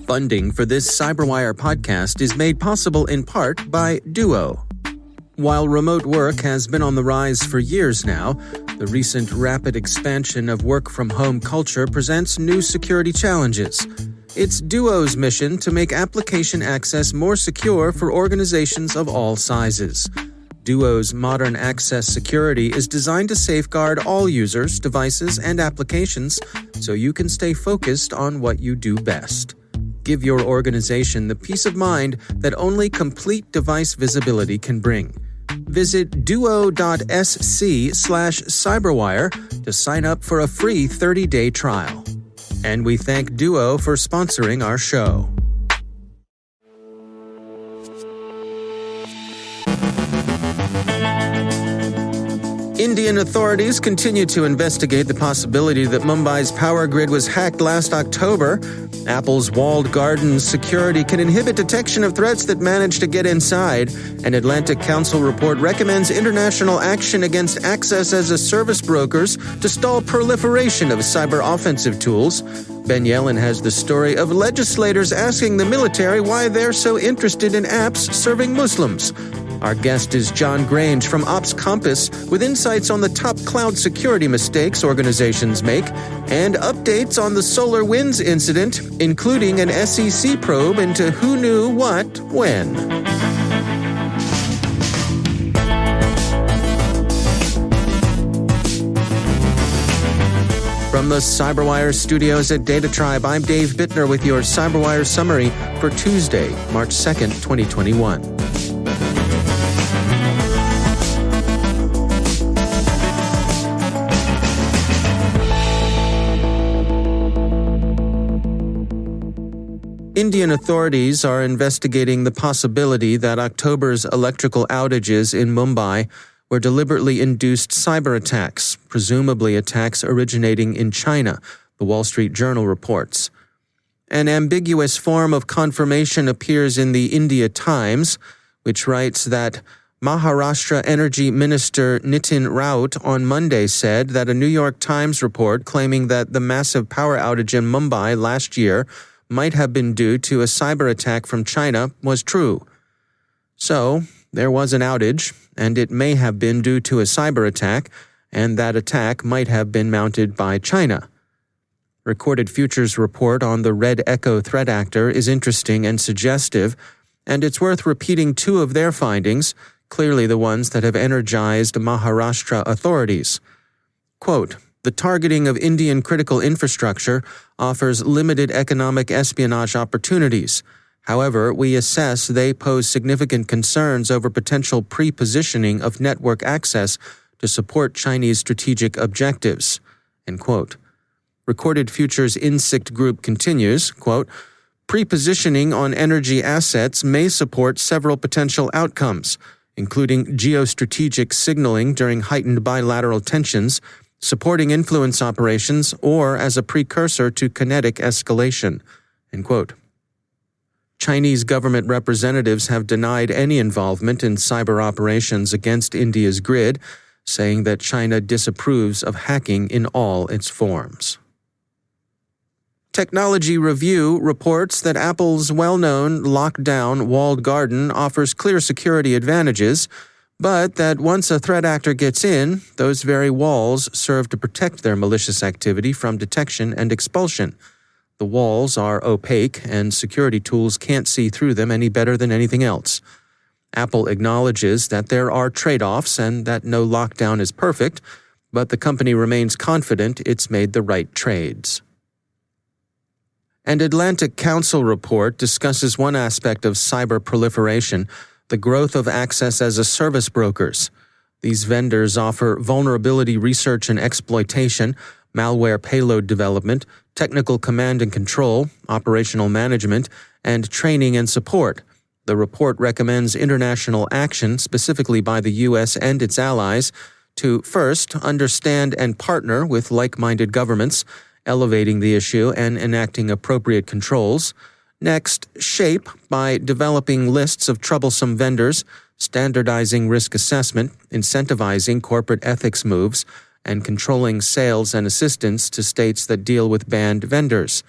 Funding for this CyberWire podcast is made possible in part by Duo. While remote work has been on the rise for years now, the recent rapid expansion of work-from-home culture presents new security challenges. It's Duo's mission to make application access more secure for organizations of all sizes. Duo's modern access security is designed to safeguard all users, devices, and applications so you can stay focused on what you do best. Give your organization the peace of mind that only complete device visibility can bring. Visit duo.sc/cyberwire to sign up for a free 30-day trial. And we thank Duo for sponsoring our show. Indian authorities continue to investigate the possibility that Mumbai's power grid was hacked last October. Apple's walled garden security can inhibit detection of threats that manage to get inside. An Atlantic Council report recommends international action against access-as-a-service brokers to stall proliferation of cyber offensive tools. Ben Yelin has the story of legislators asking the military why they're so interested in apps serving Muslims. Our guest is John Grange from OppsCompass with insights on the top cloud security mistakes organizations make and updates on the SolarWinds incident, including an SEC probe into who knew what when. From the CyberWire studios at Data Tribe, I'm Dave Bittner with your CyberWire summary for Tuesday, March 2nd, 2021. Indian authorities are investigating the possibility that October's electrical outages in Mumbai were deliberately induced cyber attacks, presumably attacks originating in China, the Wall Street Journal reports. An ambiguous form of confirmation appears in the India Times, which writes that Maharashtra Energy Minister Nitin Raut on Monday said that a New York Times report claiming that the massive power outage in Mumbai last year might have been due to a cyber attack from China was true. So, there was an outage, and it may have been due to a cyber attack, and that attack might have been mounted by China. Recorded Future's report on the Red Echo threat actor is interesting and suggestive, and it's worth repeating two of their findings, clearly the ones that have energized Maharashtra authorities. Quote, "The targeting of Indian critical infrastructure offers limited economic espionage opportunities. However, we assess they pose significant concerns over potential pre-positioning of network access to support Chinese strategic objectives." End quote. Recorded Future's Insikt Group continues, quote, "Pre-positioning on energy assets may support several potential outcomes, including geostrategic signaling during heightened bilateral tensions, supporting influence operations, or as a precursor to kinetic escalation." End quote. Chinese government representatives have denied any involvement in cyber operations against India's grid, saying that China disapproves of hacking in all its forms. Technology Review reports that Apple's well-known lockdown walled garden offers clear security advantages, but that once a threat actor gets in, those very walls serve to protect their malicious activity from detection and expulsion. The walls are opaque, and security tools can't see through them any better than anything else. Apple acknowledges that there are trade-offs and that no lockdown is perfect, but the company remains confident it's made the right trades. An Atlantic Council report discusses one aspect of cyber proliferation, the growth of access-as-a-service brokers. These vendors offer vulnerability research and exploitation, malware payload development, technical command and control, operational management, and training and support. The report recommends international action, specifically by the U.S. and its allies, to first understand and partner with like-minded governments, elevating the issue and enacting appropriate controls. Next, shape by developing lists of troublesome vendors, standardizing risk assessment, incentivizing corporate ethics moves, and controlling sales and assistance to states that deal with banned vendors.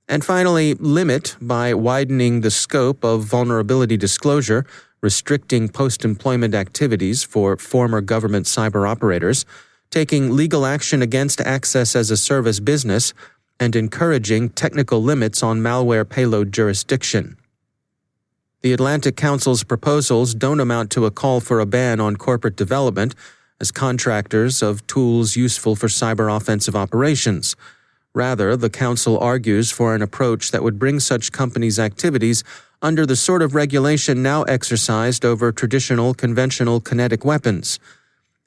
And finally, limit by widening the scope of vulnerability disclosure, restricting post-employment activities for former government cyber operators, taking legal action against access as a service business, and encouraging technical limits on malware payload jurisdiction. The Atlantic Council's proposals don't amount to a call for a ban on corporate development as contractors of tools useful for cyber offensive operations. Rather, the Council argues for an approach that would bring such companies' activities under the sort of regulation now exercised over traditional conventional kinetic weapons.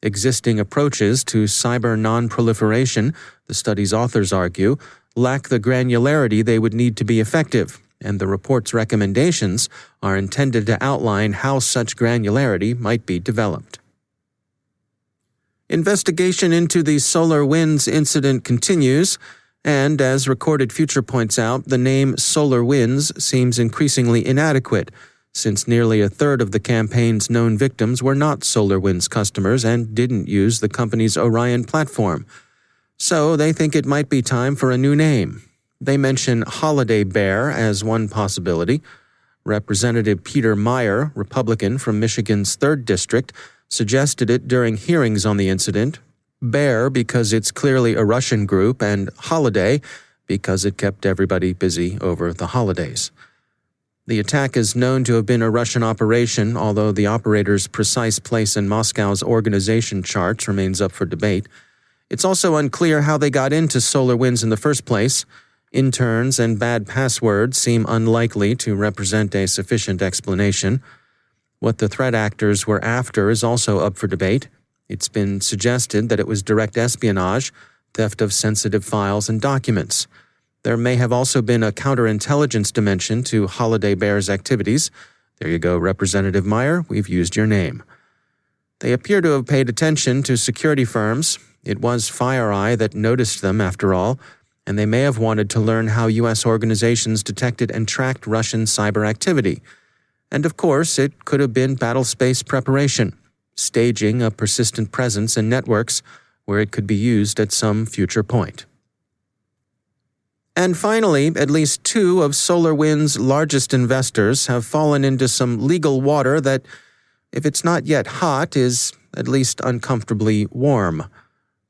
Existing approaches to cyber non-proliferation, the study's authors argue, lack the granularity they would need to be effective, and the report's recommendations are intended to outline how such granularity might be developed. Investigation into the SolarWinds incident continues, and as Recorded Future points out, the name SolarWinds seems increasingly inadequate, since nearly a third of the campaign's known victims were not SolarWinds customers and didn't use the company's Orion platform. So they think it might be time for a new name. They mention Holiday Bear as one possibility. Representative Peter Meyer, Republican from Michigan's 3rd District, suggested it during hearings on the incident. Bear because it's clearly a Russian group, and Holiday because it kept everybody busy over the holidays. The attack is known to have been a Russian operation, although the operator's precise place in Moscow's organization charts remains up for debate. It's also unclear how they got into SolarWinds in the first place. Interns and bad passwords seem unlikely to represent a sufficient explanation. What the threat actors were after is also up for debate. It's been suggested that it was direct espionage, theft of sensitive files and documents. There may have also been a counterintelligence dimension to Holiday Bear's activities. There you go, Representative Meyer, we've used your name. They appear to have paid attention to security firms. It was FireEye that noticed them, after all, and they may have wanted to learn how U.S. organizations detected and tracked Russian cyber activity. And of course, it could have been battlespace preparation, staging a persistent presence in networks where it could be used at some future point. And finally, at least 2 of SolarWinds' largest investors have fallen into some legal water that, if it's not yet hot, is at least uncomfortably warm.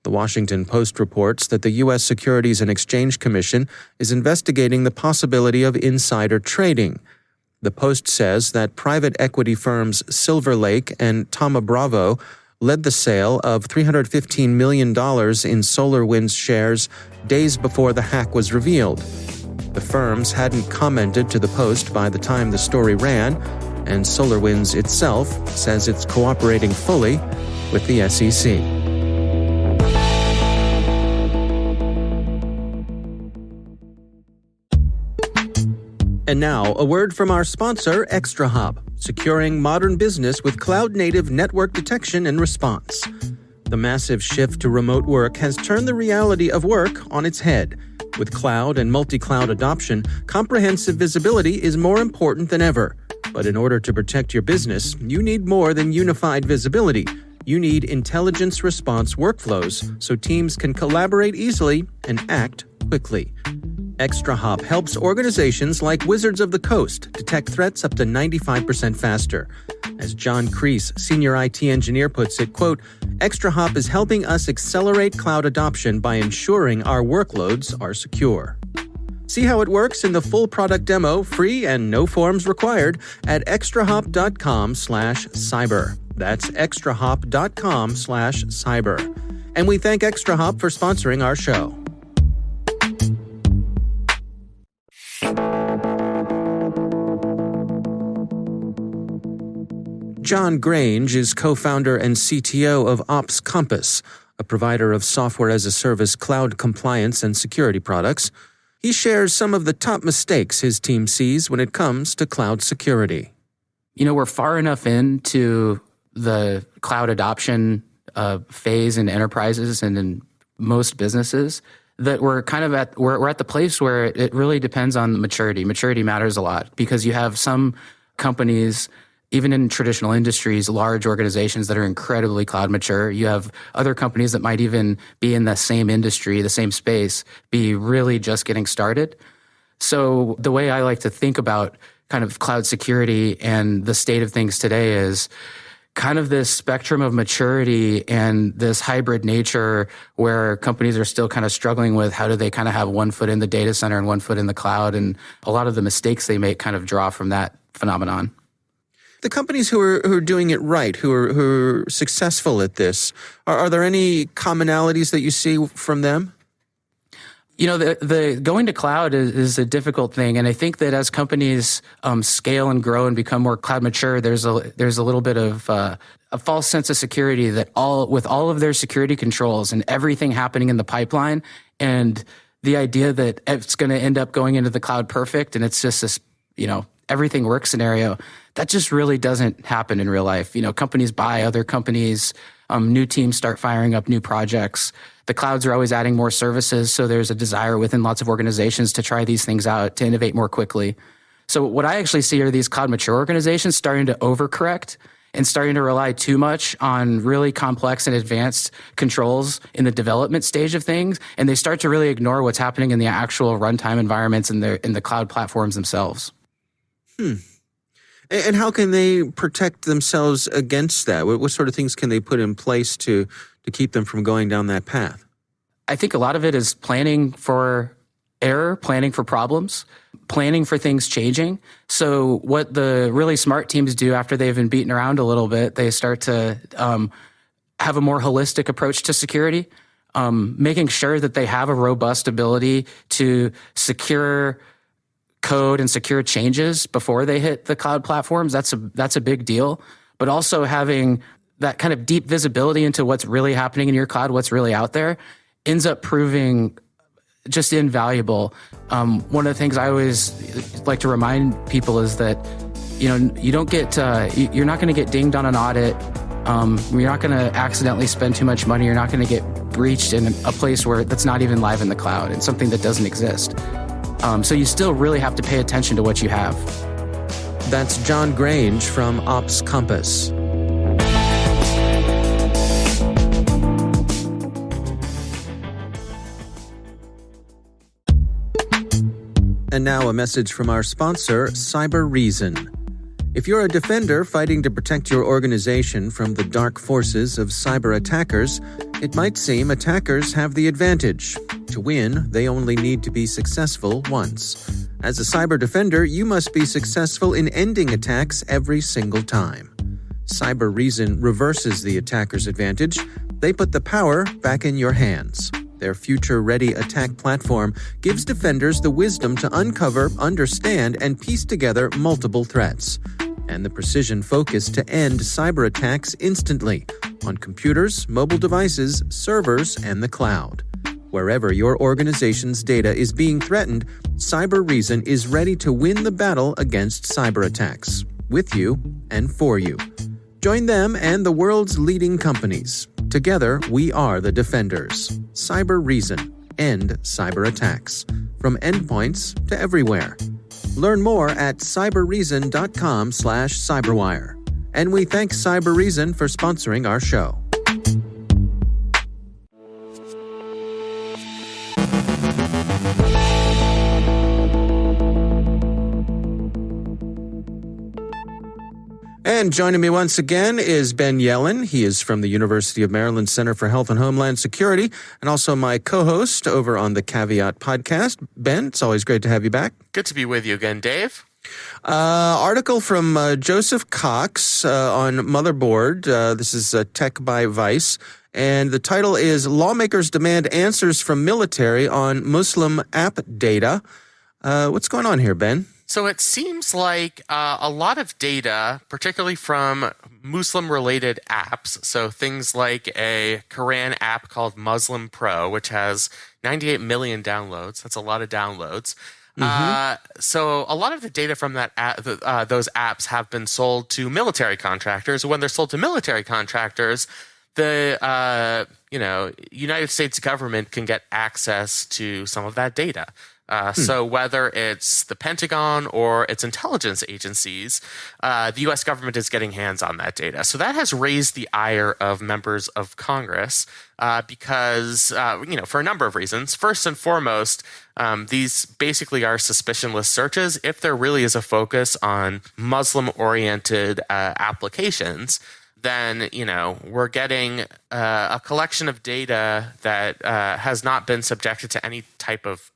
The Washington Post reports that the U.S. Securities and Exchange Commission is investigating the possibility of insider trading. The Post says that private equity firms Silver Lake and Thoma Bravo led the sale of $315 million in SolarWinds shares days before the hack was revealed. The firms hadn't commented to the Post by the time the story ran, and SolarWinds itself says it's cooperating fully with the SEC. And now, a word from our sponsor, ExtraHop, securing modern business with cloud-native network detection and response. The massive shift to remote work has turned the reality of work on its head. With cloud and multi-cloud adoption, comprehensive visibility is more important than ever. But in order to protect your business, you need more than unified visibility. You need intelligence response workflows so teams can collaborate easily and act quickly. ExtraHop helps organizations like Wizards of the Coast detect threats up to 95% faster. As John Grange, senior IT engineer, puts it, quote, ExtraHop is helping us accelerate cloud adoption by ensuring our workloads are secure. See how it works in the full product demo, free and no forms required, at extrahop.com/cyber. That's extrahop.com/cyber. And we thank ExtraHop for sponsoring our show. John Grange is co-founder and CTO of OppsCompass, a provider of software-as-a-service cloud compliance and security products. He shares some of the top mistakes his team sees when it comes to cloud security. We're far enough into the cloud adoption phase in enterprises and in most businesses that we're kind of we're at the place where it really depends on maturity. Maturity matters a lot because you have some companies, even in traditional industries, large organizations that are incredibly cloud mature. You have other companies that might even be in the same industry, the same space, be really just getting started. So the way I like to think about kind of cloud security and the state of things today is kind of this spectrum of maturity and this hybrid nature where companies are still kind of struggling with how do they kind of have one foot in the data center and one foot in the cloud. And a lot of the mistakes they make kind of draw from that phenomenon. The companies who are doing it right, who are successful at this, are there any commonalities that you see from them? You know, the going to cloud is a difficult thing, and I think that as companies scale and grow and become more cloud mature, there's a little bit of a false sense of security that with all of their security controls and everything happening in the pipeline, and the idea that it's going to end up going into the cloud perfect, and it's just this, everything works scenario. That just really doesn't happen in real life. Companies buy other companies, new teams start firing up new projects. The clouds are always adding more services, so there's a desire within lots of organizations to try these things out, to innovate more quickly. So what I actually see are these cloud mature organizations starting to overcorrect and starting to rely too much on really complex and advanced controls in the development stage of things, and they start to really ignore what's happening in the actual runtime environments in the cloud platforms themselves. And how can they protect themselves against that? What sort of things can they put in place to keep them from going down that path? I think a lot of it is planning for error, planning for problems, planning for things changing. So what the really smart teams do after they've been beaten around a little bit, they start to have a more holistic approach to security, making sure that they have a robust ability to secure code and secure changes before they hit the cloud platforms. That's a big deal. But also having that kind of deep visibility into what's really happening in your cloud, what's really out there, ends up proving just invaluable. One of the things I always like to remind people is that, you don't get, you're not going to get dinged on an audit. You're not going to accidentally spend too much money. You're not going to get breached in a place that's not even live in the cloud and something that doesn't exist. So you still really have to pay attention to what you have. That's John Grange from OppsCompass. And now a message from our sponsor, CyberReason. If you're a defender fighting to protect your organization from the dark forces of cyber attackers, it might seem attackers have the advantage. To win, they only need to be successful once. As a cyber defender, you must be successful in ending attacks every single time. CyberReason reverses the attacker's advantage. They put the power back in your hands. Their future-ready attack platform gives defenders the wisdom to uncover, understand, and piece together multiple threats, and the precision focus to end cyber attacks instantly on computers, mobile devices, servers, and the cloud. Wherever your organization's data is being threatened, CyberReason is ready to win the battle against cyber attacks, with you and for you. Join them and the world's leading companies. Together, we are the defenders. CyberReason. End cyber attacks. From endpoints to everywhere. Learn more at cyberreason.com/cyberwire. And we thank CyberReason for sponsoring our show. And joining me once again is Ben Yelin. He is from the University of Maryland Center for Health and Homeland Security, and also my co-host over on the Caveat podcast. Ben, it's always great to have you back. Good to be with you again, Dave. Article from Joseph Cox on Motherboard. This is Tech by Vice. And the title is Lawmakers Demand Answers from Military on Muslim App Data. What's going on here, Ben? So it seems like a lot of data, particularly from Muslim-related apps, so things like a Quran app called Muslim Pro, which has 98 million downloads. That's a lot of downloads. So a lot of the data from that those apps have been sold to military contractors. When they're sold to military contractors, the United States government can get access to some of that data. So whether it's the Pentagon or its intelligence agencies, the U.S. government is getting hands on that data. So that has raised the ire of members of Congress because, for a number of reasons. First and foremost, these basically are suspicionless searches. If there really is a focus on Muslim-oriented applications, then, we're getting a collection of data that has not been subjected to any type of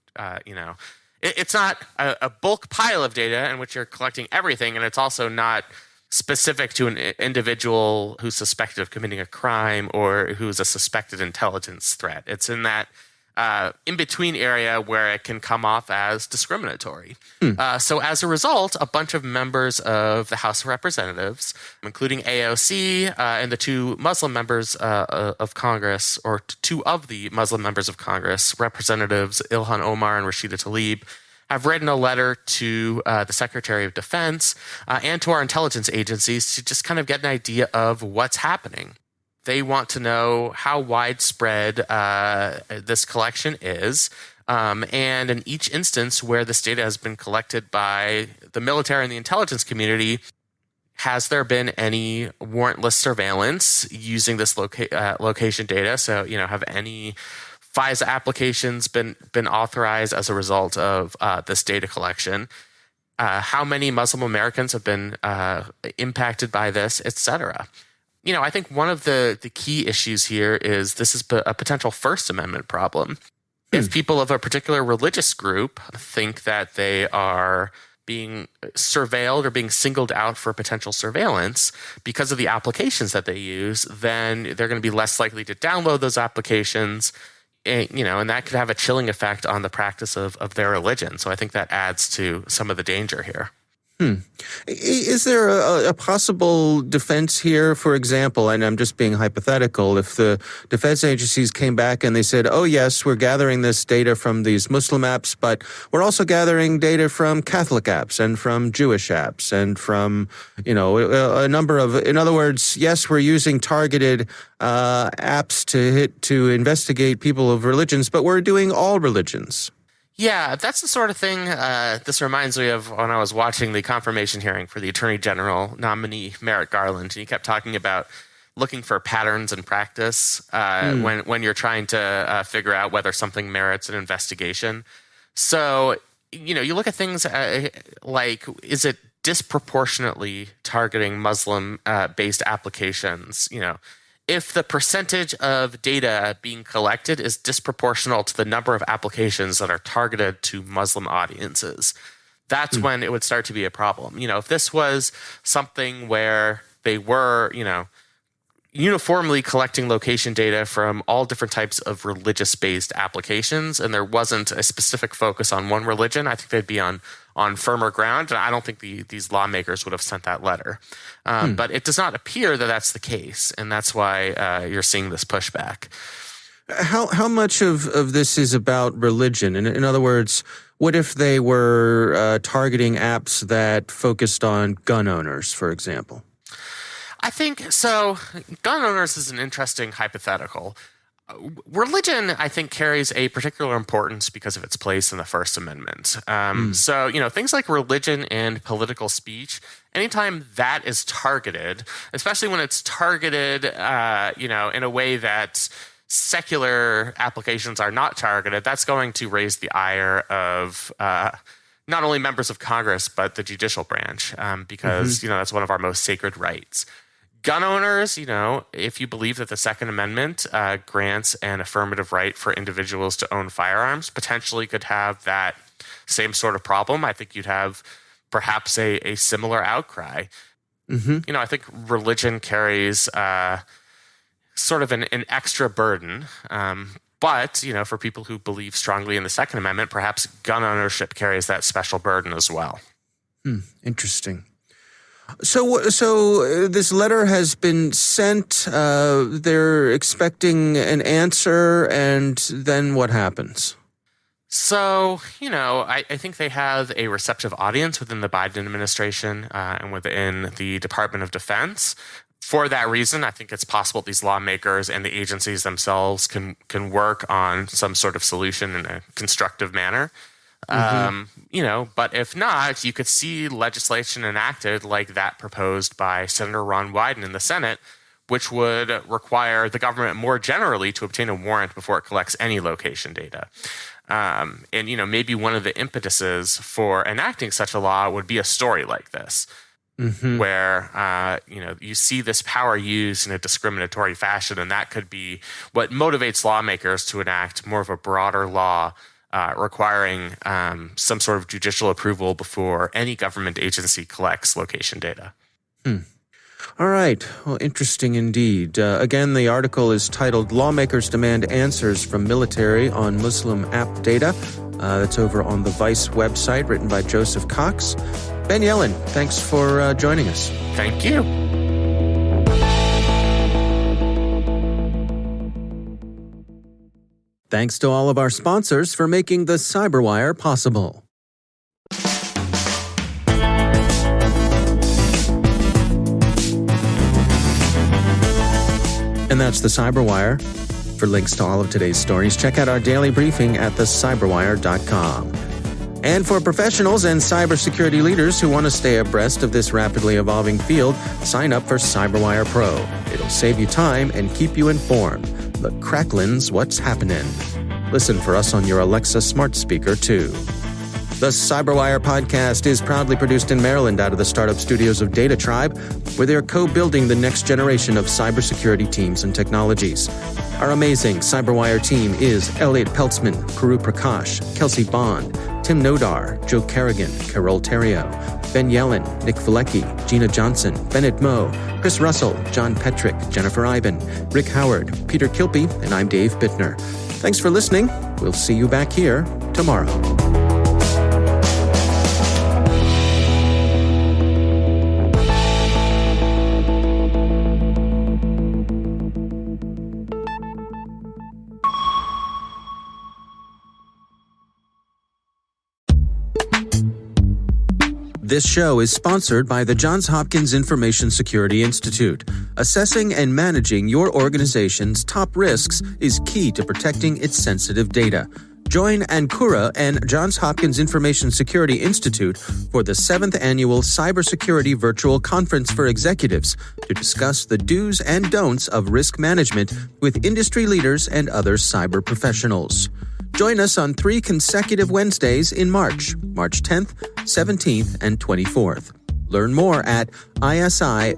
it's not a bulk pile of data in which you're collecting everything, and it's also not specific to an individual who's suspected of committing a crime or who's a suspected intelligence threat. It's in that in-between area where it can come off as discriminatory. So as a result, a bunch of members of the House of Representatives, including AOC and the two Muslim members of Congress, or two of the Muslim members of Congress, Representatives Ilhan Omar and Rashida Tlaib, have written a letter to the Secretary of Defense and to our intelligence agencies to just kind of get an idea of what's happening. They want to know how widespread this collection is. And in each instance where this data has been collected by the military and the intelligence community, has there been any warrantless surveillance using this location data? So, have any FISA applications been authorized as a result of this data collection? How many Muslim Americans have been impacted by this, et cetera? I think one of the key issues here is this is a potential First Amendment problem. If people of a particular religious group think that they are being surveilled or being singled out for potential surveillance because of the applications that they use, then they're going to be less likely to download those applications, and that could have a chilling effect on the practice of their religion. So I think that adds to some of the danger here. Is there a possible defense here, for example, and I'm just being hypothetical, if the defense agencies came back and they said, oh, yes, we're gathering this data from these Muslim apps, but we're also gathering data from Catholic apps and from Jewish apps and from, a number of, in other words, yes, we're using targeted apps to investigate people of religions, but we're doing all religions. Yeah, that's the sort of thing this reminds me of when I was watching the confirmation hearing for the Attorney General nominee Merrick Garland. And he kept talking about looking for patterns in practice when you're trying to figure out whether something merits an investigation. So, you look at things like, is it disproportionately targeting Muslim-based applications? If the percentage of data being collected is disproportional to the number of applications that are targeted to Muslim audiences, that's when it would start to be a problem. If this was something where they were, uniformly collecting location data from all different types of religious-based applications, and there wasn't a specific focus on one religion, I think they'd be on firmer ground. And I don't think these lawmakers would have sent that letter. But it does not appear that that's the case, and that's why you're seeing this pushback. How much of this is about religion? In other words, what if they were targeting apps that focused on gun owners, for example? I think so. Gun owners is an interesting hypothetical. Religion, I think, carries a particular importance because of its place in the First Amendment. So, things like religion and political speech, anytime that is targeted, especially when it's targeted, in a way that secular applications are not targeted, that's going to raise the ire of not only members of Congress, but the judicial branch, because, that's one of our most sacred rights. Gun owners, if you believe that the Second Amendment grants an affirmative right for individuals to own firearms, potentially could have that same sort of problem. I think you'd have perhaps a similar outcry. I think religion carries sort of an extra burden. But, for people who believe strongly in the Second Amendment, perhaps gun ownership carries that special burden as well. Interesting. So this letter has been sent. They're expecting an answer, and then what happens? So, I think they have a receptive audience within the Biden administration and within the Department of Defense. For that reason, I think it's possible these lawmakers and the agencies themselves can work on some sort of solution in a constructive manner. But if not, you could see legislation enacted like that proposed by Senator Ron Wyden in the Senate, which would require the government more generally to obtain a warrant before it collects any location data. Maybe one of the impetuses for enacting such a law would be a story like this, where, you see this power used in a discriminatory fashion, and that could be what motivates lawmakers to enact more of a broader law requiring some sort of judicial approval before any government agency collects location data. All right. Well, interesting indeed. Again, the article is titled Lawmakers Demand Answers from Military on Muslim App Data. That's over on the Vice website, written by Joseph Cox. Ben Yelin, thanks for joining us. Thank you. Thanks to all of our sponsors for making the CyberWire possible. And that's the CyberWire. For links to all of today's stories, check out our daily briefing at thecyberwire.com. And for professionals and cybersecurity leaders who want to stay abreast of this rapidly evolving field, sign up for CyberWire Pro. It'll save you time and keep you informed. The Cracklin's What's Happening. Listen for us on your Alexa smart speaker, too. The CyberWire podcast is proudly produced in Maryland out of the startup studios of Data Tribe, where they're co-building the next generation of cybersecurity teams and technologies. Our amazing CyberWire team is Elliot Peltzman, Puru Prakash, Kelsey Bond, Tim Nodar, Joe Kerrigan, Carol Terrio, Ben Yelin, Nick Filecki, Gina Johnson, Bennett Moe, Chris Russell, John Petrick, Jennifer Iben, Rick Howard, Peter Kilpie, and I'm Dave Bittner. Thanks for listening. We'll see you back here tomorrow. This show is sponsored by the Johns Hopkins Information Security Institute. Assessing and managing your organization's top risks is key to protecting its sensitive data. Join Ankura and Johns Hopkins Information Security Institute for the 7th Annual Cybersecurity Virtual Conference for Executives to discuss the do's and don'ts of risk management with industry leaders and other cyber professionals. Join us on 3 consecutive Wednesdays in March 10th, 17th, and 24th. Learn more at isi.jhu.edu.